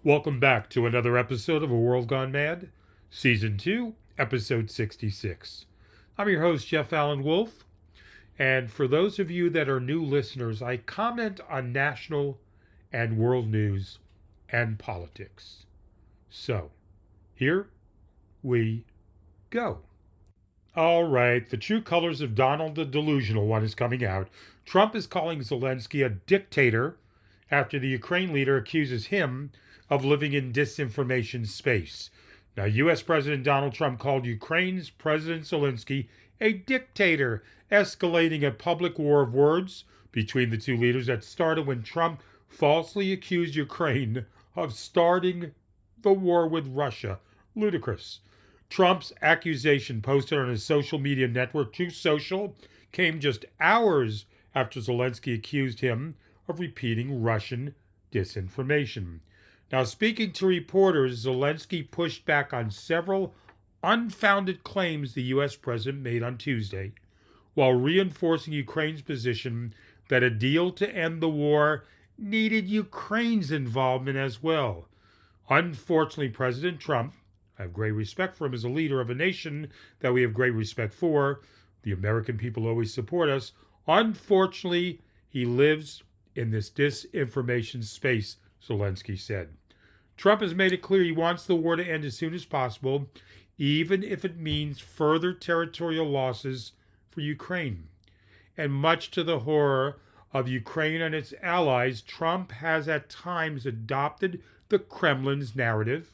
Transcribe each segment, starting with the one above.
Welcome back to another episode of A World Gone Mad, Season 2, Episode 66. I'm your host, Jeff Allen Wolf, and for those of you that are new listeners, I comment on national and world news and politics. So, here we go. All right, the true colors of Donald the Delusional One is coming out. Trump is calling Zelensky a dictator after the Ukraine leader accuses him of living in disinformation space. Now, U.S. President Donald Trump called Ukraine's President Zelensky a dictator, escalating a public war of words between the two leaders that started when Trump falsely accused Ukraine of starting the war with Russia. Ludicrous. Trump's accusation, posted on his social media network Truth Social, came just hours after Zelensky accused him of repeating Russian disinformation. Now, speaking to reporters, Zelensky pushed back on several unfounded claims the U.S. president made on Tuesday, while reinforcing Ukraine's position that a deal to end the war needed Ukraine's involvement as well. Unfortunately, President Trump, I have great respect for him as a leader of a nation that we have great respect for. The American people always support us. Unfortunately, he lives in this disinformation space, Zelensky said. Trump has made it clear he wants the war to end as soon as possible, even if it means further territorial losses for Ukraine. And much to the horror of Ukraine and its allies, Trump has at times adopted the Kremlin's narrative,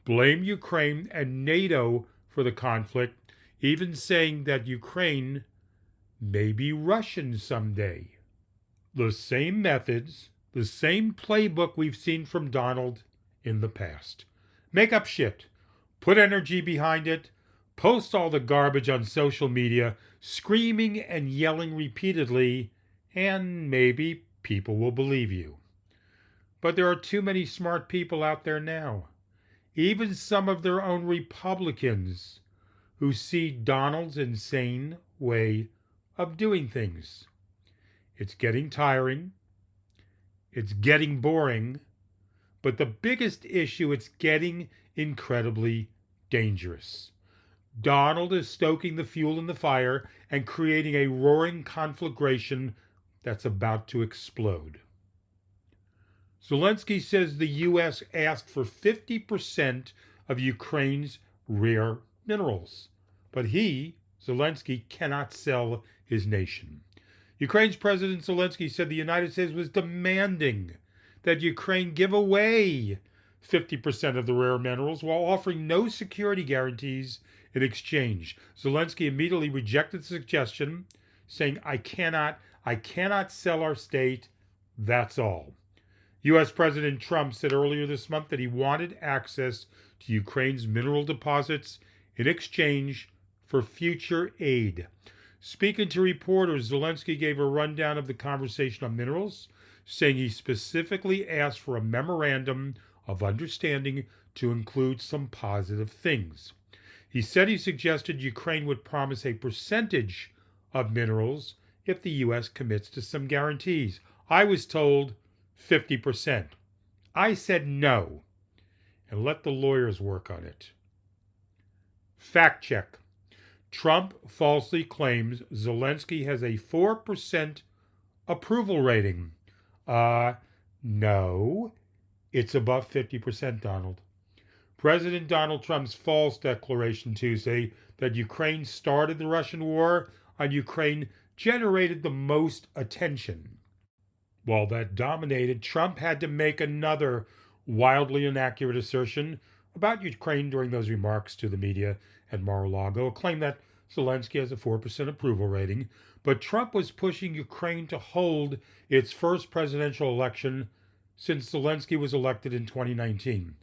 blamed Ukraine and NATO for the conflict, even saying that Ukraine may be Russian someday. The same methods, the same playbook we've seen from Donald in the past. Make up shit, put energy behind it, post all the garbage on social media, screaming and yelling repeatedly, and maybe people will believe you. But there are too many smart people out there now, even some of their own Republicans, who see Donald's insane way of doing things. It's getting tiring. It's getting boring. But the biggest issue, it's getting incredibly dangerous. Donald is stoking the fuel in the fire and creating a roaring conflagration that's about to explode. Zelensky says the U.S. asked for 50% of Ukraine's rare minerals, but he, Zelensky, cannot sell his nation. Ukraine's President Zelensky said the United States was demanding that Ukraine give away 50% of the rare minerals while offering no security guarantees in exchange. Zelensky immediately rejected the suggestion, saying, I cannot sell our state, that's all. U.S. President Trump said earlier this month that he wanted access to Ukraine's mineral deposits in exchange for future aid. Speaking to reporters, Zelensky gave a rundown of the conversation on minerals, saying he specifically asked for a memorandum of understanding to include some positive things. He said he suggested Ukraine would promise a percentage of minerals if the U.S. commits to some guarantees. I was told 50%. I said no, and let the lawyers work on it. Fact check. Trump falsely claims Zelensky has a 4% approval rating. No, it's above 50%, Donald. President Donald Trump's false declaration Tuesday that Ukraine started the Russian war on Ukraine generated the most attention. While that dominated, Trump had to make another wildly inaccurate assertion about Ukraine during those remarks to the media at Mar-a-Lago, a claim that Zelensky has a 4% approval rating, but Trump was pushing Ukraine to hold its first presidential election since Zelensky was elected in 2019.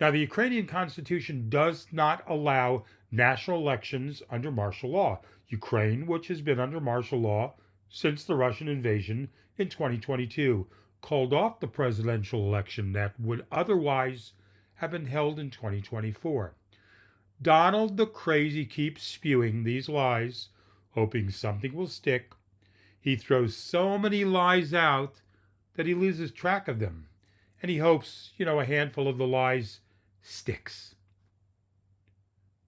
Now, the Ukrainian constitution does not allow national elections under martial law. Ukraine, which has been under martial law since the Russian invasion in 2022, called off the presidential election that would otherwise have been held in 2024. Donald the Crazy keeps spewing these lies, hoping something will stick. He throws so many lies out that he loses track of them. and he hopes, a handful of the lies sticks.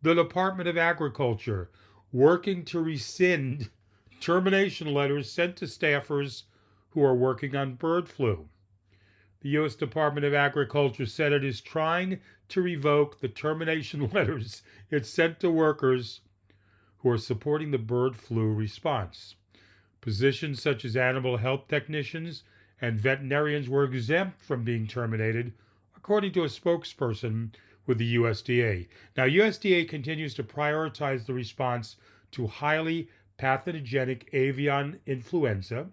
The Department of Agriculture working to rescind termination letters sent to staffers who are working on bird flu. The U.S. Department of Agriculture said it is trying to revoke the termination letters it sent to workers who are supporting the bird flu response. Positions such as animal health technicians and veterinarians were exempt from being terminated, according to a spokesperson with the USDA. Now, USDA continues to prioritize the response to highly pathogenic avian influenza.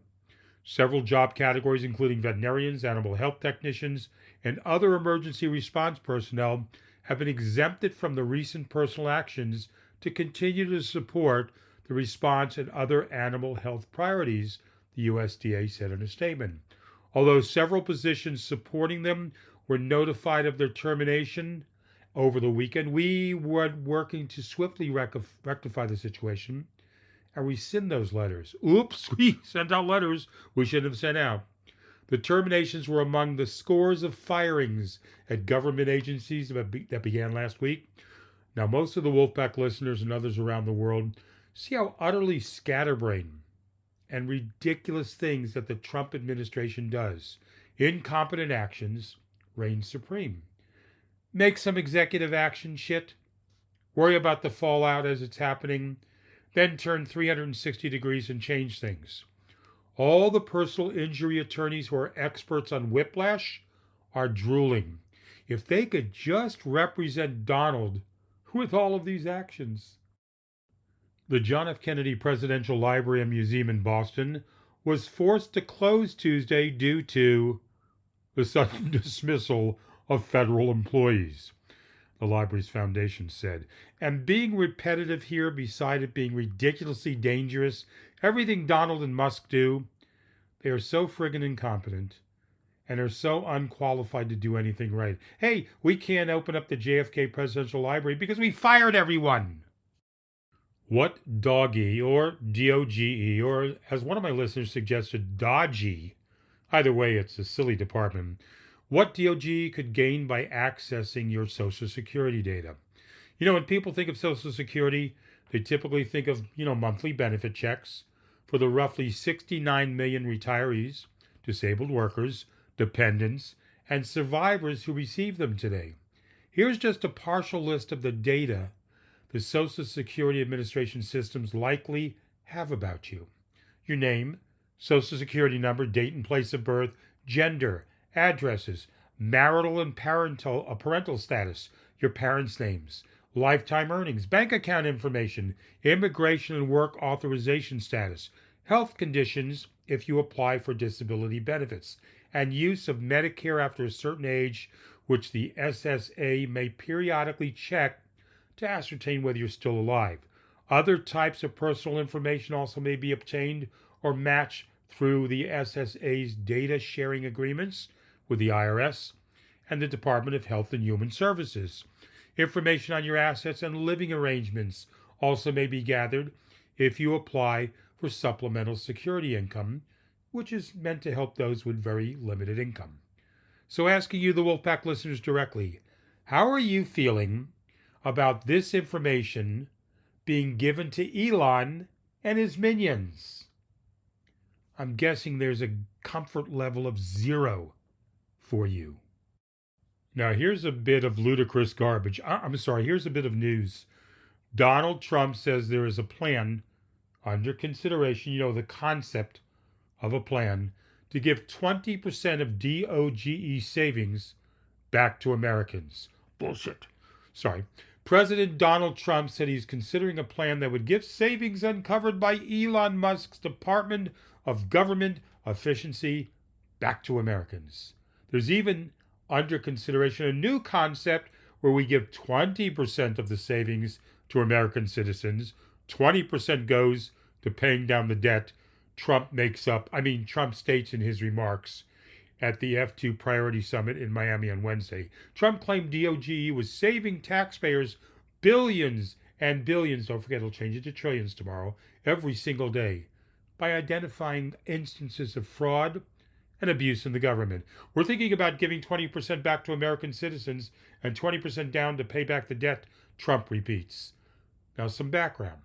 Several job categories, including veterinarians, animal health technicians, and other emergency response personnel, have been exempted from the recent personal actions to continue to support the response and other animal health priorities, the USDA said in a statement. Although several positions supporting them were notified of their termination over the weekend, we were working to swiftly rectify the situation and rescind those letters. Oops, we sent out letters we shouldn't have sent out. The terminations were among the scores of firings at government agencies that began last week. Now, most of the Wolfpack listeners and others around the world see how utterly scatterbrained and ridiculous things that the Trump administration does. Incompetent actions reign supreme. Make some executive action shit, worry about the fallout as it's happening, then turn 360 degrees and change things. All the personal injury attorneys who are experts on whiplash are drooling. If they could just represent Donald with all of these actions. The John F. Kennedy Presidential Library and Museum in Boston was forced to close Tuesday due to the sudden dismissal of federal employees, the library's foundation said. And being repetitive here, beside it being ridiculously dangerous, everything Donald and Musk do, they are so friggin' incompetent and are so unqualified to do anything right. Hey, we can't open up the JFK Presidential Library because we fired everyone. What doggy, or DOGE, or as one of my listeners suggested, dodgy, either way it's a silly department, what DOGE could gain by accessing your Social Security data? When people think of Social Security, they typically think of, monthly benefit checks for the roughly 69 million retirees, disabled workers, dependents, and survivors who receive them today. Here's just a partial list of the data the Social Security Administration systems likely have about you. Your name, Social Security number, date and place of birth, gender, addresses, marital and parental status, your parents' names, lifetime earnings, bank account information, immigration and work authorization status, health conditions if you apply for disability benefits, and use of Medicare after a certain age, which the SSA may periodically check to ascertain whether you're still alive. Other types of personal information also may be obtained or matched through the SSA's data sharing agreements with the IRS and the Department of Health and Human Services. Information on your assets and living arrangements also may be gathered if you apply for supplemental security income, which is meant to help those with very limited income. So asking you, the Wolfpack listeners, directly, how are you feeling about this information being given to Elon and his minions? I'm guessing there's a comfort level of 0 for you. Now, here's a bit of ludicrous garbage. Here's a bit of news. Donald Trump says there is a plan under consideration, the concept of a plan, to give 20% of DOGE savings back to Americans. Bullshit. President Donald Trump said he's considering a plan that would give savings uncovered by Elon Musk's Department of Government Efficiency back to Americans. There's even under consideration a new concept where we give 20% of the savings to American citizens. 20% goes to paying down the debt Trump states in his remarks at the F2 Priority Summit in Miami on Wednesday. Trump claimed DOGE was saving taxpayers billions and billions, don't forget it'll change it to trillions tomorrow, every single day, by identifying instances of fraud and abuse in the government. We're thinking about giving 20% back to American citizens and 20% down to pay back the debt, Trump repeats. Now, some background.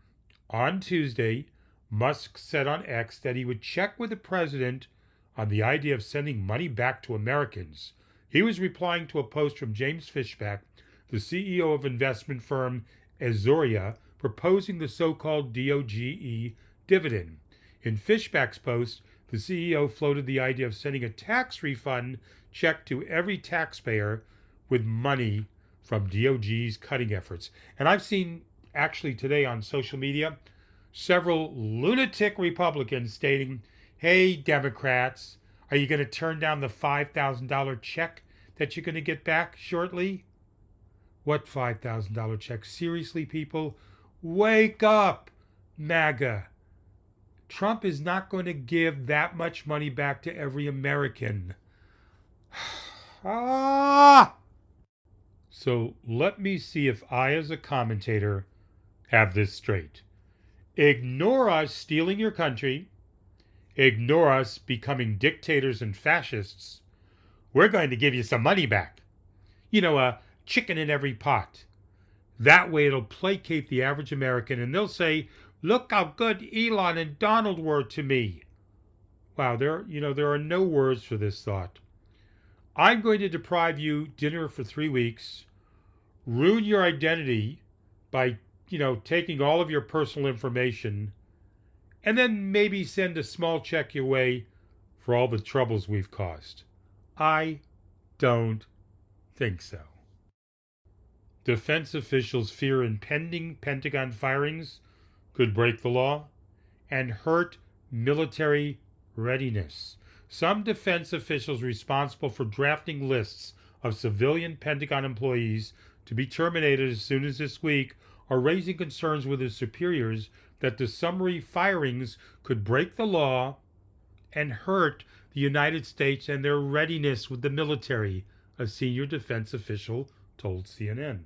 On Tuesday, Musk said on X that he would check with the president on the idea of sending money back to Americans. He was replying to a post from James Fishback, the CEO of investment firm Azoria, proposing the so-called DOGE dividend. In Fishback's post, the CEO floated the idea of sending a tax refund check to every taxpayer with money from DOG's cutting efforts. And I've seen actually today on social media several lunatic Republicans stating, hey, Democrats, are you going to turn down the $5,000 check that you're going to get back shortly? What $5,000 check? Seriously, people? Wake up, MAGA. Trump is not going to give that much money back to every American. So let me see if I, as a commentator, have this straight. Ignore us stealing your country. Ignore us becoming dictators and fascists. We're going to give you some money back. You know, a chicken in every pot. That way it'll placate the average American and they'll say, look how good Elon and Donald were to me. Wow, there are no words for this thought. I'm going to deprive you dinner for 3 weeks, ruin your identity by, taking all of your personal information, and then maybe send a small check your way for all the troubles we've caused. I don't think so. Defense officials fear impending Pentagon firings could break the law and hurt military readiness. Some defense officials responsible for drafting lists of civilian Pentagon employees to be terminated as soon as this week are raising concerns with their superiors that the summary firings could break the law and hurt the United States and their readiness with the military, a senior defense official told CNN.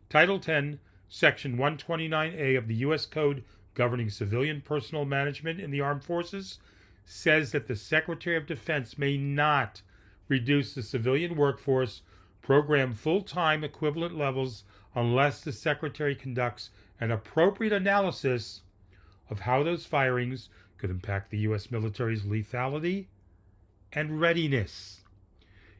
Title 10, Section 129A of the U.S. Code governing civilian personnel management in the armed forces says that the Secretary of Defense may not reduce the civilian workforce program full-time equivalent levels unless the Secretary conducts an appropriate analysis of how those firings could impact the U.S. military's lethality and readiness.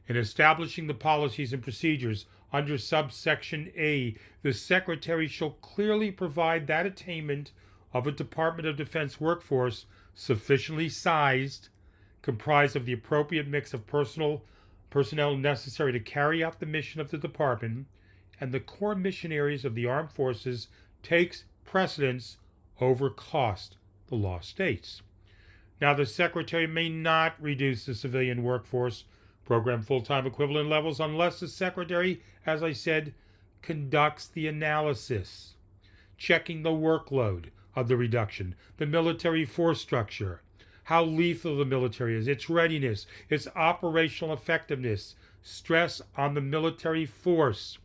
In establishing the policies and procedures under subsection A, the Secretary shall clearly provide that attainment of a Department of Defense workforce sufficiently sized, comprised of the appropriate mix of personnel necessary to carry out the mission of the department, and the core mission areas of the armed forces takes precedence over cost, the law states. Now, the Secretary may not reduce the civilian workforce program full-time equivalent levels unless the Secretary, as I said, conducts the analysis, checking the workload of the reduction, the military force structure, how lethal the military is, its readiness, its operational effectiveness, stress on the military force,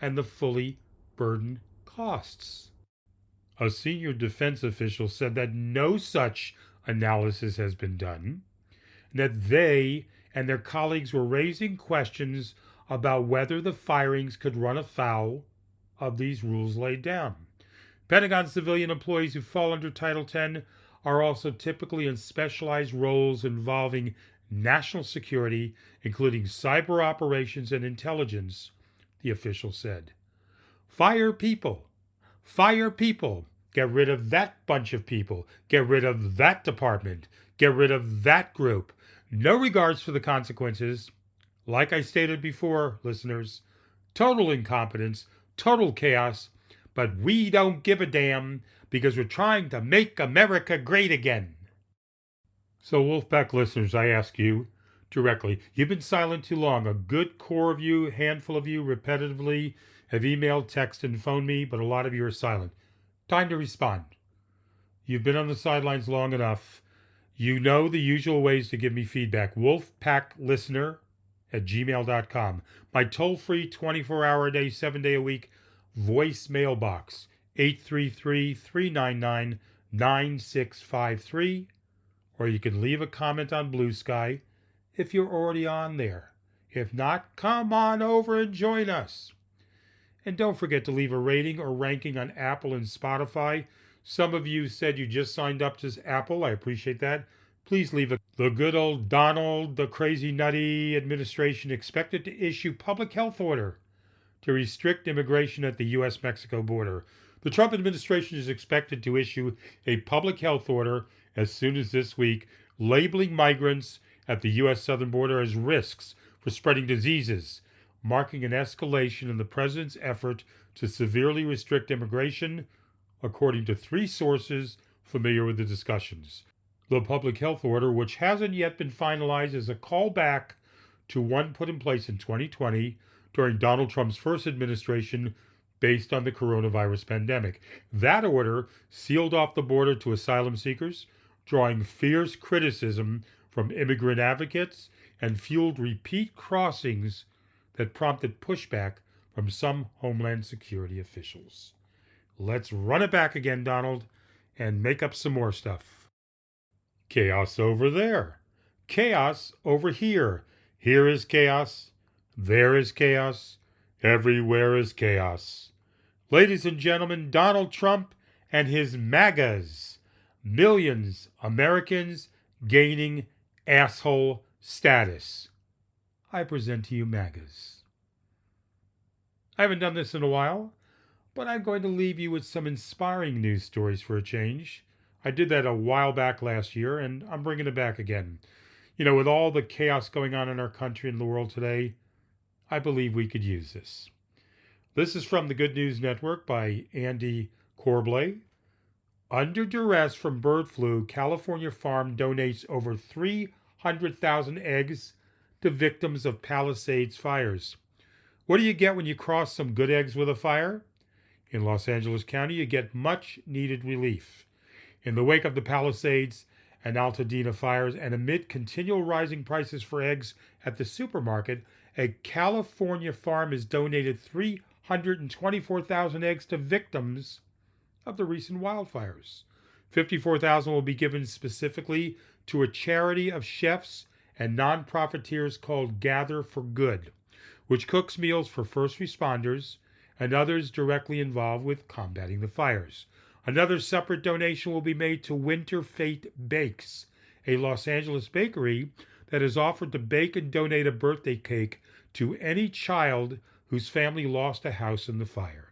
and the fully burdened costs. A senior defense official said that no such analysis has been done, and that they and their colleagues were raising questions about whether the firings could run afoul of these rules laid down. Pentagon civilian employees who fall under Title 10 are also typically in specialized roles involving national security, including cyber operations and intelligence, the official said. Fire people. Fire people. Get rid of that bunch of people. Get rid of that department. Get rid of that group. No regards for the consequences. Like I stated before, listeners, total incompetence, total chaos, but we don't give a damn because we're trying to make America great again. So, Wolfpack listeners, I ask you directly, you've been silent too long. A good core of you, handful of you, repetitively have emailed, texted, and phoned me, but a lot of you are silent. Time to respond. You've been on the sidelines long enough. You know the usual ways to give me feedback. wolfpacklistener@gmail.com. My toll-free 24-hour-a-day, 7-day-a-week voice mailbox, 833-399-9653. Or you can leave a comment on Blue Sky if you're already on there. If not, come on over and join us. And don't forget to leave a rating or ranking on Apple and Spotify. Some of you said you just signed up to Apple. I appreciate that. Please leave the good old Donald, the crazy nutty administration expected to issue public health order to restrict immigration at the U.S.-Mexico border. The Trump administration is expected to issue a public health order as soon as this week, labeling migrants at the U.S. southern border as risks for spreading diseases, marking an escalation in the president's effort to severely restrict immigration, according to 3 sources familiar with the discussions. The public health order, which hasn't yet been finalized, is a callback to one put in place in 2020 during Donald Trump's first administration based on the coronavirus pandemic. That order sealed off the border to asylum seekers, drawing fierce criticism from immigrant advocates and fueled repeat crossings that prompted pushback from some Homeland Security officials. Let's run it back again, Donald, and make up some more stuff. Chaos over there. Chaos over here. Here is chaos. There is chaos. Everywhere is chaos. Ladies and gentlemen, Donald Trump and his MAGAs. Millions Americans gaining asshole status. I present to you MAGAs. I haven't done this in a while, but I'm going to leave you with some inspiring news stories for a change. I did that a while back last year, and I'm bringing it back again. You know, with all the chaos going on in our country and the world today, I believe we could use this. This is from the Good News Network by Andy Corbley. Under duress from bird flu, California farm donates over 300,000 eggs to victims of Palisades fires. What do you get when you cross some good eggs with a fire? In Los Angeles County, you get much needed relief. In the wake of the Palisades and Altadena fires, and amid continual rising prices for eggs at the supermarket, a California farm has donated 324,000 eggs to victims of the recent wildfires. 54,000 will be given specifically to a charity of chefs and non-profiteers called Gather for Good, which cooks meals for first responders and others directly involved with combating the fires. Another separate donation will be made to Winter Fate Bakes, a Los Angeles bakery that has offered to bake and donate a birthday cake to any child whose family lost a house in the fire.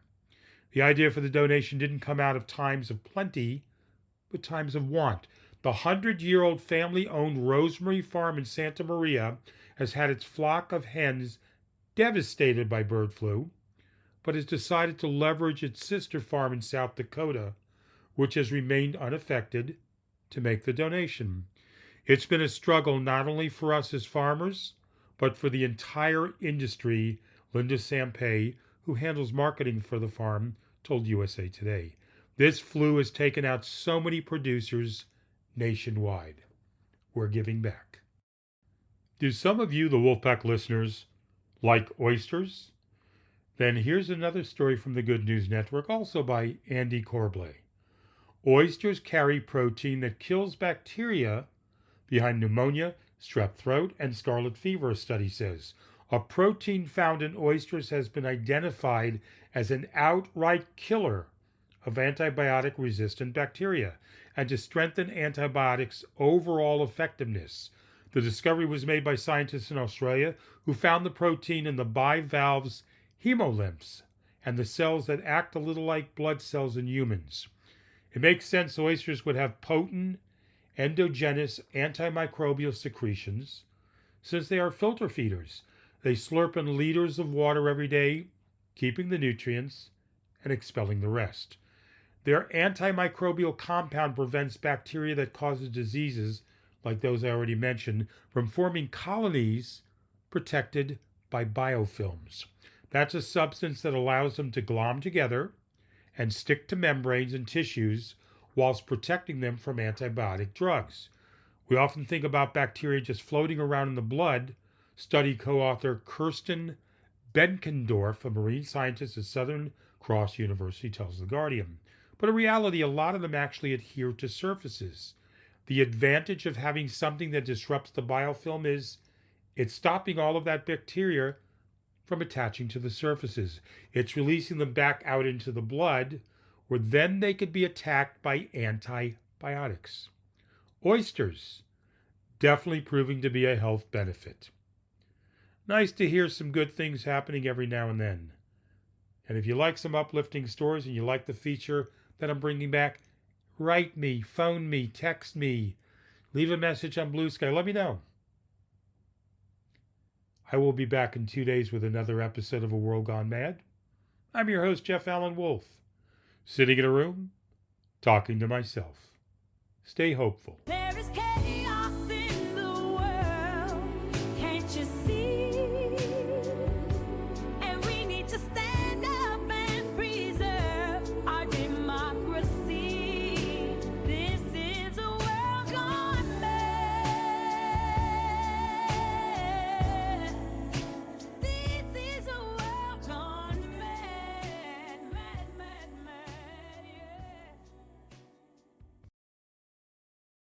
The idea for the donation didn't come out of times of plenty, but times of want. The 100-year-old family-owned Rosemary Farm in Santa Maria has had its flock of hens devastated by bird flu, but has decided to leverage its sister farm in South Dakota, which has remained unaffected, to make the donation. It's been a struggle not only for us as farmers, but for the entire industry, Linda Sampay, who handles marketing for the farm, told USA Today. This flu has taken out so many producers nationwide. We're giving back. Do some of you, the Wolfpack listeners, like oysters? Then here's another story from the Good News Network, also by Andy Corbley. Oysters carry protein that kills bacteria behind pneumonia, strep throat, and scarlet fever, a study says. A protein found in oysters has been identified as an outright killer of antibiotic-resistant bacteria and to strengthen antibiotics' overall effectiveness. The discovery was made by scientists in Australia who found the protein in the bivalves hemolymphs and the cells that act a little like blood cells in humans. It makes sense oysters would have potent endogenous antimicrobial secretions since they are filter feeders. They slurp in liters of water every day, keeping the nutrients and expelling the rest. Their antimicrobial compound prevents bacteria that causes diseases, like those I already mentioned, from forming colonies protected by biofilms. That's a substance that allows them to glom together and stick to membranes and tissues whilst protecting them from antibiotic drugs. We often think about bacteria just floating around in the blood. Study co-author Kirsten Benkendorf, a marine scientist at Southern Cross University, tells The Guardian. But in reality, a lot of them actually adhere to surfaces. The advantage of having something that disrupts the biofilm is It's stopping all of that bacteria from attaching to the surfaces. It's releasing them back out into the blood, where then they could be attacked by antibiotics. Oysters, definitely proving to be a health benefit. Nice to hear some good things happening every now and then. And if you like some uplifting stories and you like the feature that I'm bringing back, write me, phone me, text me, leave a message on Blue Sky. Let me know. I will be back in 2 days with another episode of A World Gone Mad. I'm your host, Jeff Allen Wolf, sitting in a room, talking to myself. Stay hopeful.